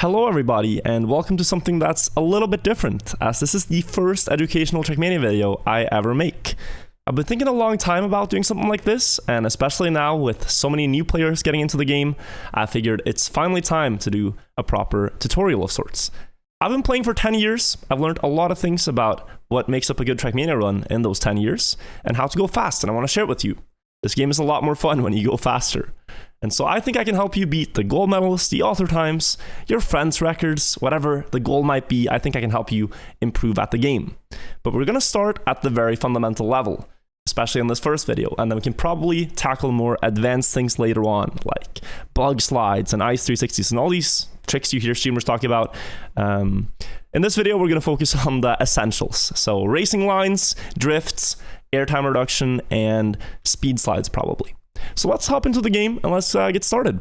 Hello everybody, and welcome to something that's a little bit different, as this is the first educational Trackmania video I ever make. I've been thinking a long time about doing something like this, and especially now with so many new players getting into the game, I figured it's finally time to do a proper tutorial of sorts. I've been playing for 10 years, I've learned a lot of things about what makes up a good Trackmania run in those 10 years, and how to go fast, and I want to share it with you. This game is a lot more fun when you go faster. And so I think I can help you beat the gold medals, the author times, your friends' records, whatever the goal might be. I think I can help you improve at the game. But we're going to start at the very fundamental level, especially in this first video, and then we can probably tackle more advanced things later on, like bug slides and ice 360s and all these tricks you hear streamers talk about. In this video, we're going to focus on the essentials. So racing lines, drifts, airtime reduction, and speed slides probably. So let's hop into the game and let's get started.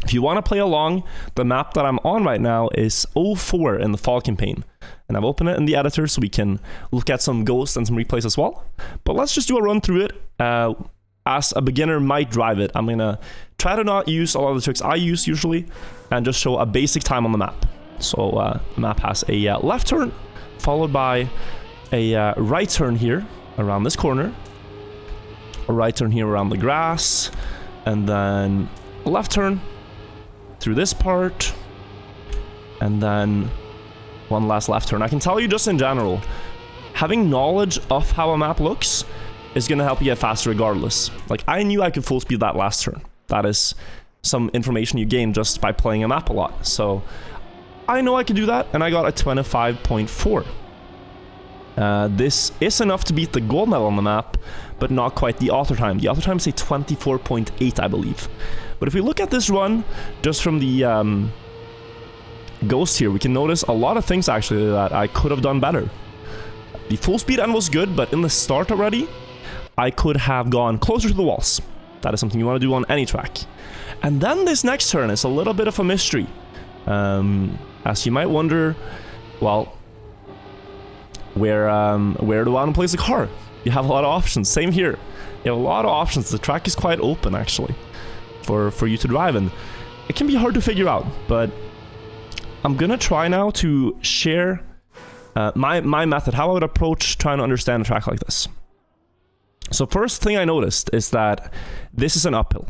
If you want to play along, the map that I'm on right now is 04 in the fall campaign. And I've opened it in the editor so we can look at some ghosts and some replays as well. But let's just do a run through it. As a beginner might drive it, I'm going to try to not use a lot of the tricks I use usually and just show a basic time on the map. So the map has a left turn followed by a right turn here around this corner. A right turn here around the grass, and then a left turn through this part, and then one last left turn. I can tell you just in general, having knowledge of how a map looks is going to help you get faster regardless. Like, I knew I could full speed that last turn. That is some information you gain just by playing a map a lot. So I know I could do that, and I got a 25.4. This is enough to beat the gold medal on the map, but not quite the author time. The author time is a 24.8, I believe. But if we look at this run, just from the ghost here, we can notice a lot of things actually that I could have done better. The full speed end was good, but in the start already, I could have gone closer to the walls. That is something you want to do on any track. And then this next turn is a little bit of a mystery. As you might wonder, well, where do I want to place the car? You have a lot of options. Same here. You have a lot of options. The track is quite open, actually, for you to drive in. It can be hard to figure out, but I'm going to try now to share my method, how I would approach trying to understand a track like this. So first thing I noticed is that this is an uphill,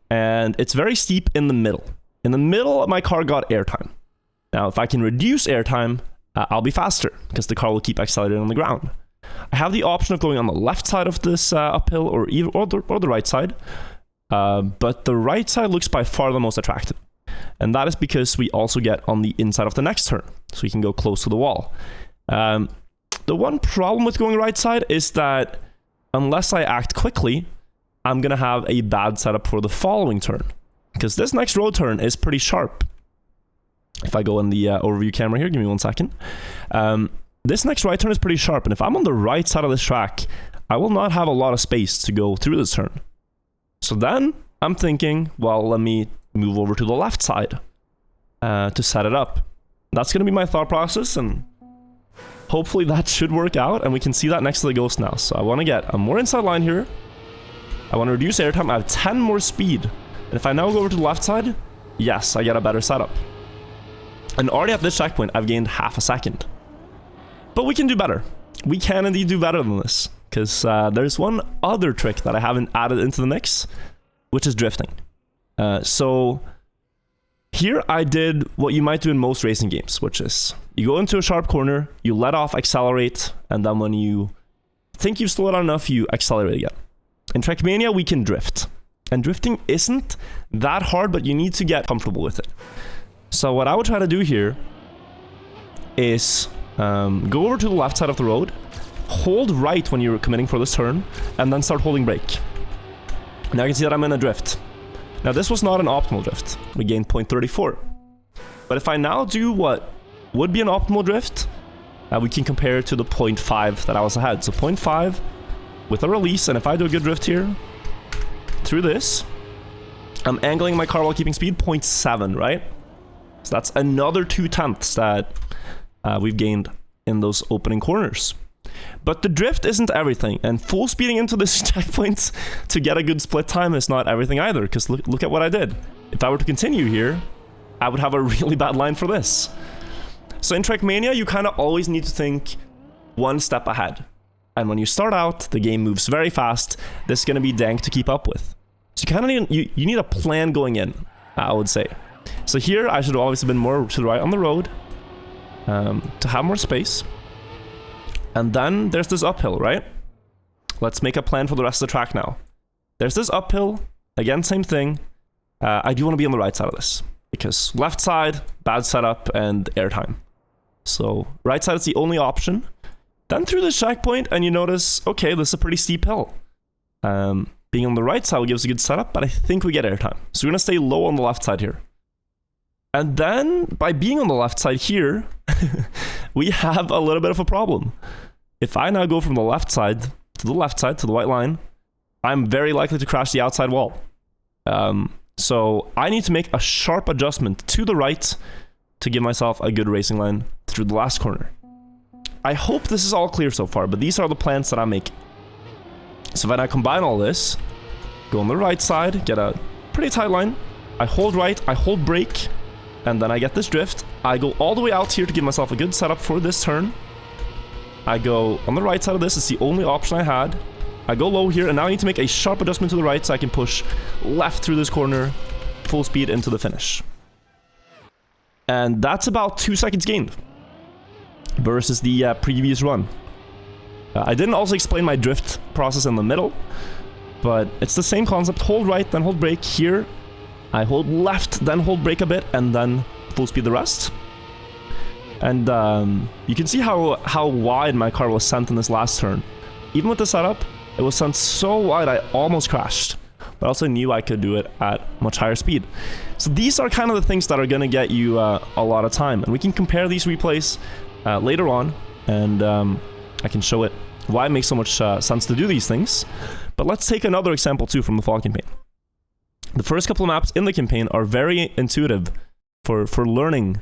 and it's very steep in the middle. In the middle, my car got airtime. Now, if I can reduce airtime, I'll be faster because the car will keep accelerating on the ground. I have the option of going on the left side of this uphill or the right side, but the right side looks by far the most attractive. And that is because we also get on the inside of the next turn, so we can go close to the wall. The one problem with going right side is that unless I act quickly, I'm going to have a bad setup for the following turn, because this next road turn is pretty sharp. If I go in the overview camera here, give me 1 second. This next right turn is pretty sharp, and if I'm on the right side of this track, I will not have a lot of space to go through this turn. So then I'm thinking, well, let me move over to the left side to set it up. That's going to be my thought process, and hopefully that should work out, and we can see that next to the ghost now. So I want to get a more inside line here. I want to reduce airtime. I have 10 more speed. And if I now go over to the left side, yes, I get a better setup. And already at this checkpoint, I've gained half a second. But we can do better. We can indeed do better than this, because there's one other trick that I haven't added into the mix, which is drifting. So here I did what you might do in most racing games, which is you go into a sharp corner, you let off, accelerate, and then when you think you've slowed down enough, you accelerate again. In Trackmania, we can drift. And drifting isn't that hard, but you need to get comfortable with it. So what I would try to do here is go over to the left side of the road, hold right when you're committing for this turn, and then start holding brake. Now you can see that I'm in a drift. Now this was not an optimal drift. We gained 0.34. But if I now do what would be an optimal drift, we can compare it to the 0.5 that I was ahead. So 0.5 with a release, and if I do a good drift here, through this, I'm angling my car while keeping speed, 0.7, right? So that's another 0.2 that we've gained in those opening corners. But the drift isn't everything, and full speeding into this checkpoint to get a good split time is not everything either, because look at what I did. If I were to continue here, I would have a really bad line for this. So in Trackmania, you kind of always need to think one step ahead. And when you start out, the game moves very fast. This is going to be dank to keep up with. So you kind of need, you need a plan going in, I would say. So here, I should have obviously been more to the right on the road to have more space. And then there's this uphill, right? Let's make a plan for the rest of the track now. There's this uphill. Again, same thing. I do want to be on the right side of this, because left side, bad setup, and airtime. So right side is the only option. Then through this checkpoint, and you notice, okay, this is a pretty steep hill. Being on the right side will give us a good setup, but I think we get airtime. So we're going to stay low on the left side here. And then, by being on the left side here, we have a little bit of a problem. If I now go from the left side, to the white line, I'm very likely to crash the outside wall. So I need to make a sharp adjustment to the right to give myself a good racing line through the last corner. I hope this is all clear so far, but these are the plans that I'm making. So when I combine all this, go on the right side, get a pretty tight line, I hold right, I hold brake, and then I get this drift. I go all the way out here to give myself a good setup for this turn. I go on the right side of this, it's the only option I had. I go low here, and now I need to make a sharp adjustment to the right so I can push left through this corner, full speed into the finish. And that's about 2 seconds gained versus the previous run. I didn't also explain my drift process in the middle, but it's the same concept. Hold right, then hold brake. Here, I hold left, then hold brake a bit, and then full speed the rest. And you can see how wide my car was sent in this last turn. Even with the setup, it was sent so wide I almost crashed. But I also knew I could do it at much higher speed. So these are kind of the things that are going to get you a lot of time. And we can compare these replays later on, and I can show it why it makes so much sense to do these things. But let's take another example too from the fall campaign. The first couple of maps in the campaign are very intuitive for learning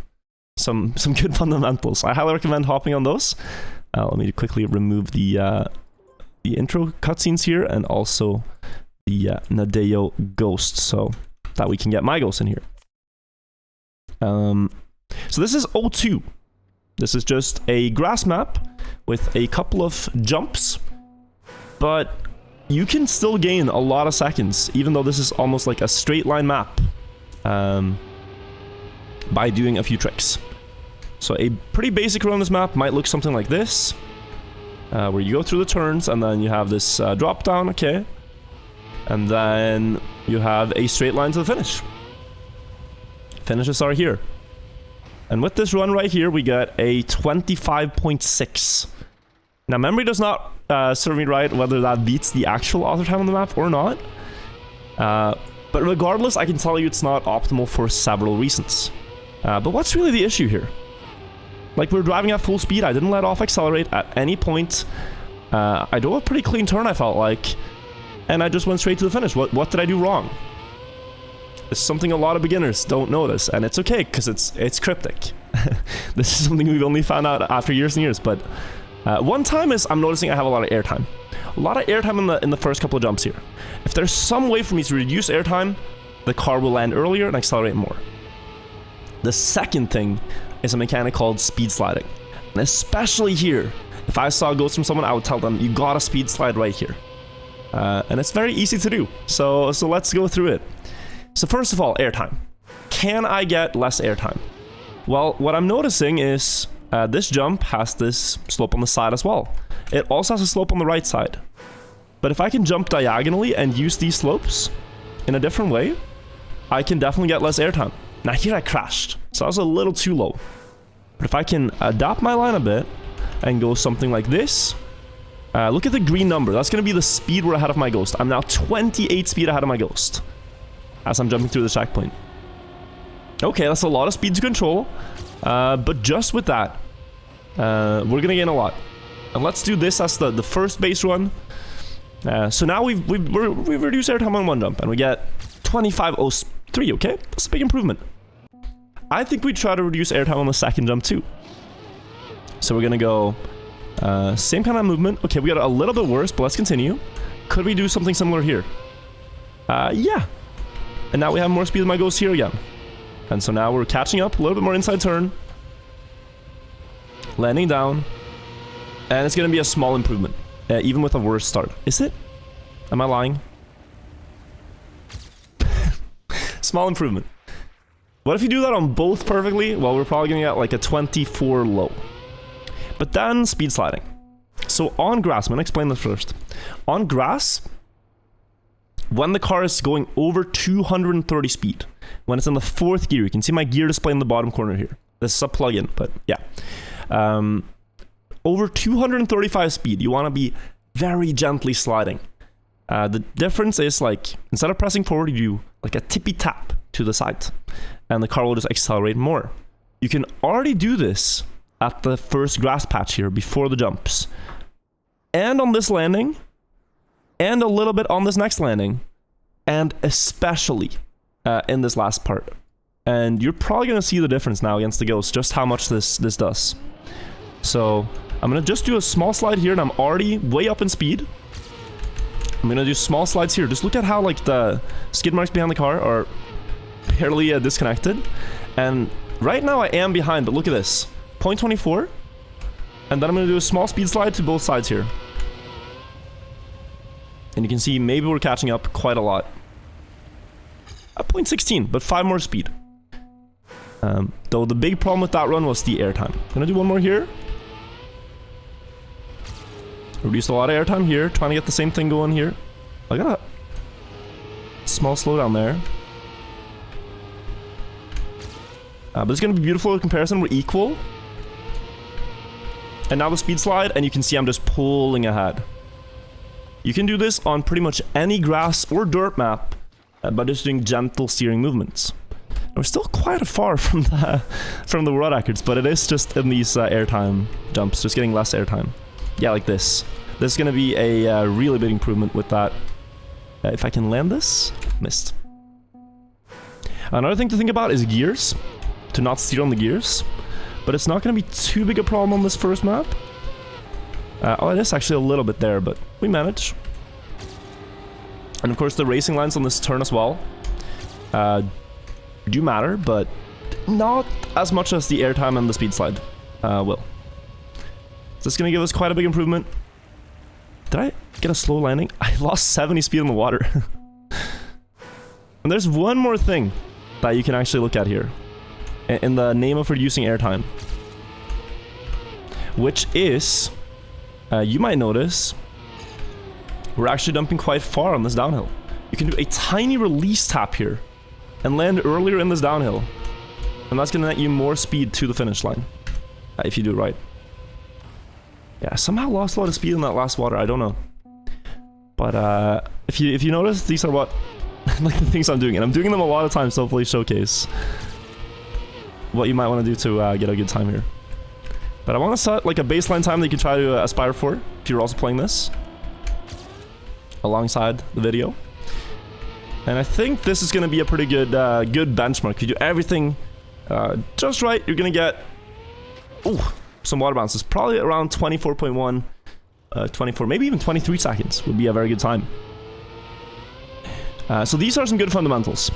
some good fundamentals. I highly recommend hopping on those. Let me quickly remove the intro cutscenes here, and also the Nadeo ghost, so that we can get my ghost in here. So this is O2. This is just a grass map with a couple of jumps, but you can still gain a lot of seconds, even though this is almost like a straight line map, by doing a few tricks. So a pretty basic run on this map might look something like this, where you go through the turns, and then you have this drop down, okay, and then you have a straight line to the finish. Finishes are here. And with this run right here, we get a 25.6. Now, memory does not serve me right whether that beats the actual author time on the map or not. But regardless, I can tell you it's not optimal for several reasons. But what's really the issue here? Like, we're driving at full speed. I didn't let off accelerate at any point. I drove a pretty clean turn, I felt like. And I just went straight to the finish. What did I do wrong? It's something a lot of beginners don't notice, and it's okay, because it's cryptic. This is something we've only found out after years and years, but one time is I'm noticing I have a lot of airtime. A lot of airtime in the first couple of jumps here. If there's some way for me to reduce airtime, the car will land earlier and accelerate more. The second thing is a mechanic called speed sliding. And especially here, if I saw a ghost from someone, I would tell them, you gotta speed slide right here. And it's very easy to do. So let's go through it. So first of all, airtime. Can I get less airtime? Well, what I'm noticing is this jump has this slope on the side as well. It also has a slope on the right side. But if I can jump diagonally and use these slopes in a different way, I can definitely get less airtime. Now here I crashed, so I was a little too low. But if I can adapt my line a bit and go something like this, look at the green number. That's going to be the speed we're ahead of my ghost. I'm now 28 speed ahead of my ghost as I'm jumping through the checkpoint. Okay, that's a lot of speed to control, but just with that, we're going to gain a lot. And let's do this as the first base run. So now we've reduced airtime on one jump, and we get 25.03, okay? That's a big improvement. I think we try to reduce airtime on the second jump too. So we're gonna go same kind of movement. Okay, we got a little bit worse, but let's continue. Could we do something similar here? Yeah. And now we have more speed than my ghost here again. And so now we're catching up, a little bit more inside turn. Landing down. And it's going to be a small improvement, even with a worse start. Is it? Am I lying? Small improvement. What if you do that on both perfectly? Well, we're probably going to get like a 24 low. But then speed sliding. So on grass, I'm going to explain this first. On grass, when the car is going over 230 speed, when it's in the 4th gear, you can see my gear display in the bottom corner here. This is a plugin, but yeah. Over 235 speed, you want to be very gently sliding. The difference is like, instead of pressing forward, you do like a tippy tap to the side, and the car will just accelerate more. You can already do this at the first grass patch here before the jumps, and on this landing, and a little bit on this next landing, and especially in this last part. And you're probably going to see the difference now against the Ghost, just how much this does. So I'm going to just do a small slide here, and I'm already way up in speed. I'm going to do small slides here. Just look at how like the skid marks behind the car are barely disconnected. And right now I am behind, but look at this. 0.24. And then I'm going to do a small speed slide to both sides here. And you can see maybe we're catching up quite a lot. At 0.16, but 5 more speed. Though the big problem with that run was the airtime. I'm going to do one more here. Reduced a lot of airtime here, trying to get the same thing going here. I got a small slowdown there. But it's going to be beautiful in comparison. We're equal. And now the speed slide, and you can see I'm just pulling ahead. You can do this on pretty much any grass or dirt map by just doing gentle steering movements. And we're still quite far from the world records, but it is just in these airtime jumps, just getting less airtime. Yeah, like this. This is going to be a really big improvement with that. If I can land this, missed. Another thing to think about is gears. To not steer on the gears. But it's not going to be too big a problem on this first map. Oh, it is actually a little bit there, but we manage. And of course the racing lines on this turn as well do matter, but not as much as the airtime and the speed slide will. So it's going to give us quite a big improvement. Did I get a slow landing? I lost 70 speed in the water. And there's one more thing that you can actually look at here. In the name of reducing airtime. Which is, you might notice, we're actually dumping quite far on this downhill. You can do a tiny release tap here. And land earlier in this downhill. And that's going to net you more speed to the finish line. If you do it right. Yeah, somehow lost a lot of speed in that last water. I don't know. But if you notice, these are what like the things I'm doing, and I'm doing them a lot of times to hopefully showcase what you might want to do to get a good time here. But I want to set like a baseline time that you can try to aspire for if you're also playing this alongside the video. And I think this is going to be a pretty good good benchmark. If you do everything just right, you're going to get some water bounces. Probably around 24.1, 24, maybe even 23 seconds would be a very good time. So these are some good fundamentals.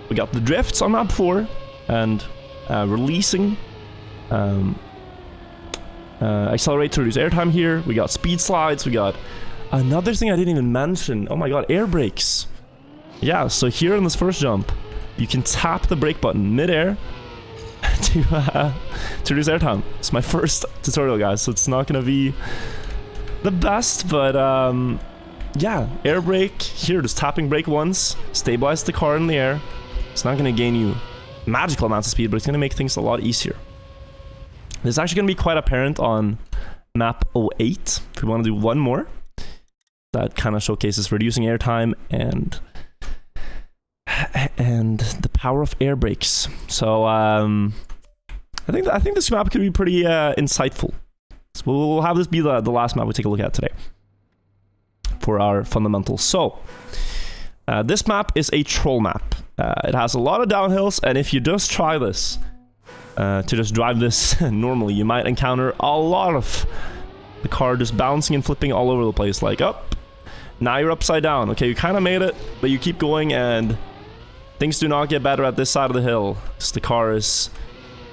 We got the drifts on map 4 and releasing, accelerate to reduce airtime here. We got speed slides. We got another thing I didn't even mention. Oh my god, Airbrakes. Yeah, so here in this first jump, you can tap the brake button mid-air to reduce airtime. It's my first tutorial, guys, so it's not gonna be the best, but yeah, air brake here, just tapping brake once, stabilize the car in the air. It's not gonna gain you magical amounts of speed, but it's gonna make things a lot easier. This is actually gonna be quite apparent on map 08. If we want to do one more, that kind of showcases reducing airtime and the power of air brakes. So I think this map could be pretty insightful. So we'll have this be the last map we take a look at today for our fundamentals. So this map is a troll map. It has a lot of downhills, and if you just try this to just drive this normally, you might encounter a lot of the car just bouncing and flipping all over the place, like up. Now you're upside down. Okay, you kind of made it, but you keep going, and Things do not get better at this side of the hill. The car is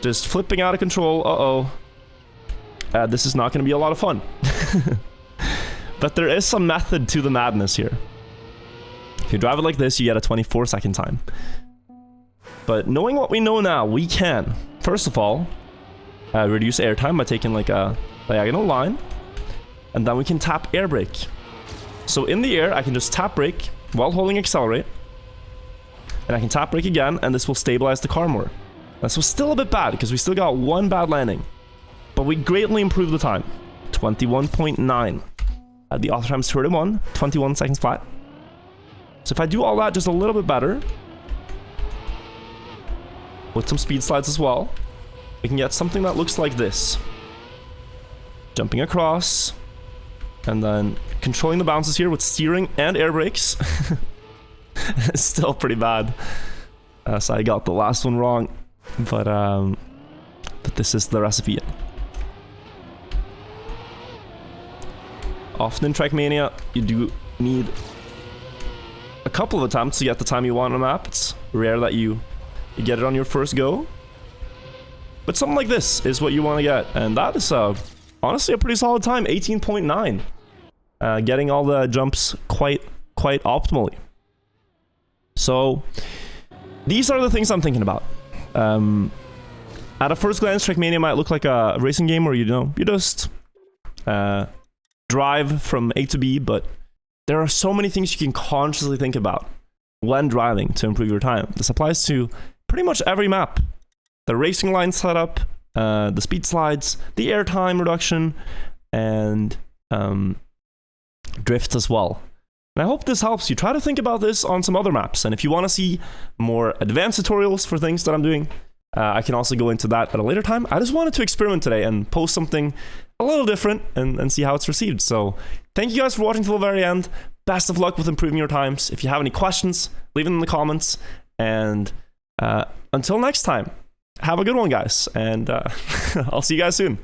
just flipping out of control. Uh-oh. This is not going to be a lot of fun. But there is some method to the madness here. If you drive it like this, you get a 24-second time. But knowing what we know now, we can, first of all, reduce airtime by taking like a diagonal line. And then we can tap air brake. So in the air, I can just tap brake while holding accelerate. And I can tap brake again, and this will stabilize the car more. This was still a bit bad, because we still got one bad landing. But we greatly improved the time. 21.9. The auto time is 31. 21 seconds flat. So if I do all that just a little bit better, with some speed slides as well, we can get something that looks like this. Jumping across, and then controlling the bounces here with steering and air brakes. It's still pretty bad. So I got the last one wrong, but this is the recipe. Often in Trackmania, you do need a couple of attempts to get the time you want on a map. It's rare that you get it on your first go. But something like this is what you want to get, and that is honestly a pretty solid time, 18.9. Getting all the jumps quite optimally. So these are the things I'm thinking about. At a first glance, Trackmania might look like a racing game where you just drive from A to B, but there are so many things you can consciously think about when driving to improve your time. This applies to pretty much every map. The racing line setup, the speed slides, the airtime reduction, and drift as well. And I hope this helps you. Try to think about this on some other maps, and if you want to see more advanced tutorials for things that I'm doing, I can also go into that at a later time. I just wanted to experiment today and post something a little different and see how it's received. So thank you guys for watching till the very end. Best of luck with improving your times. If you have any questions, leave them in the comments. And until next time, have a good one, guys. And I'll see you guys soon.